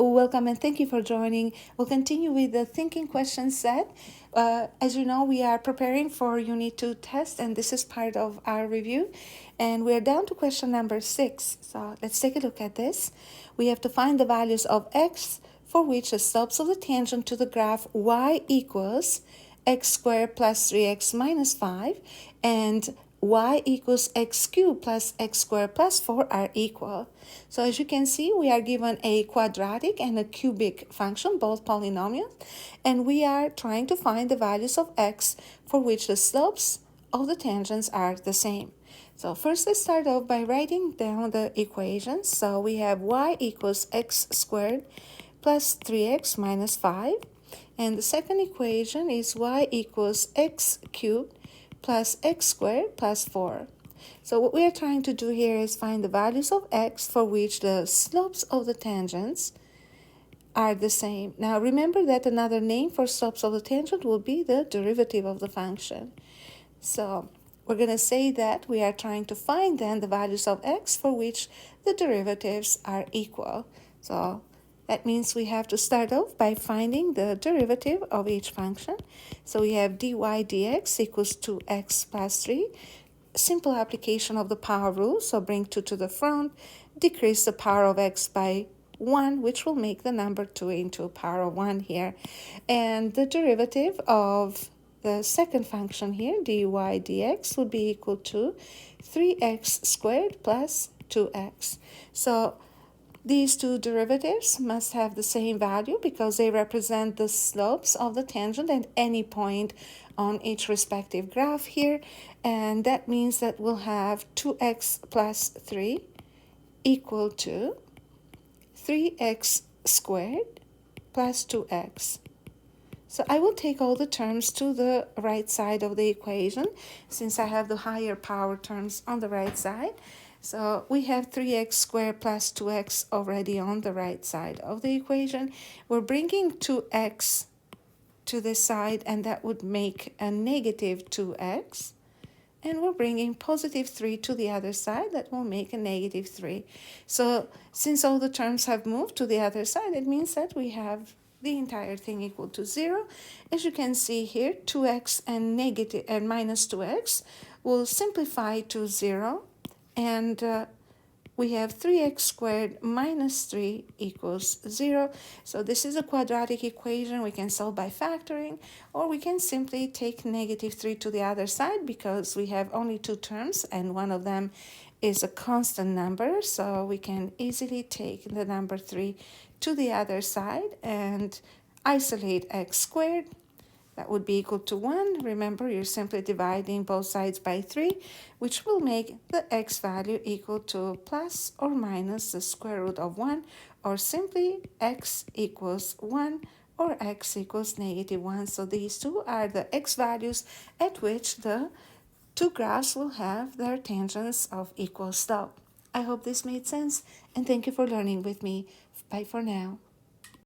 Welcome and thank you for joining. We'll continue with the thinking question set. As you know, we are preparing for Unit 2 test, and this is part of our review. And we're down to question number 6. So let's take a look at this. We have to find the values of x for which the slopes of the tangent to the graph y equals x squared plus 3x minus 5 and y equals x cubed plus x squared plus 4 are equal. So as you can see, we are given a quadratic and a cubic function, both polynomials, and we are trying to find the values of x for which the slopes of the tangents are the same. So first let's start off by writing down the equations. So we have y equals x squared plus 3x minus 5. And the second equation is y equals x cubed plus x squared plus 4. So what we are trying to do here is find the values of x for which the slopes of the tangents are the same. Now remember that another name for slopes of the tangent will be the derivative of the function. So we're going to say that we are trying to find then the values of x for which the derivatives are equal. So that means we have to start off by finding the derivative of each function. So we have dy dx equals 2x plus 3. Simple application of the power rule. So bring 2 to the front, decrease the power of x by 1, which will make the number 2 into power of 1 here. And the derivative of the second function here, dy dx, would be equal to 3x squared plus 2x. So these two derivatives must have the same value because they represent the slopes of the tangent at any point on each respective graph here. And that means that we'll have 2x plus 3 equal to 3x squared plus 2x. So I will take all the terms to the right side of the equation since I have the higher power terms on the right side. So we have 3x squared plus 2x already on the right side of the equation. We're bringing 2x to the side, and that would make a negative 2x. And we're bringing positive 3 to the other side. That will make a negative 3. So since all the terms have moved to the other side, it means that we have the entire thing equal to 0. As you can see here, 2x and minus 2x will simplify to 0. And we have 3x squared minus 3 equals 0. So this is a quadratic equation. We can solve by factoring, or we can simply take negative 3 to the other side because we have only two terms and one of them is a constant number. So we can easily take the number 3 to the other side and isolate x squared. That would be equal to 1. Remember, you're simply dividing both sides by 3, which will make the x value equal to plus or minus the square root of 1, or simply x equals 1 or x equals negative 1. So these two are the x values at which the two graphs will have their tangents of equal slope. I hope this made sense, and thank you for learning with me. Bye for now.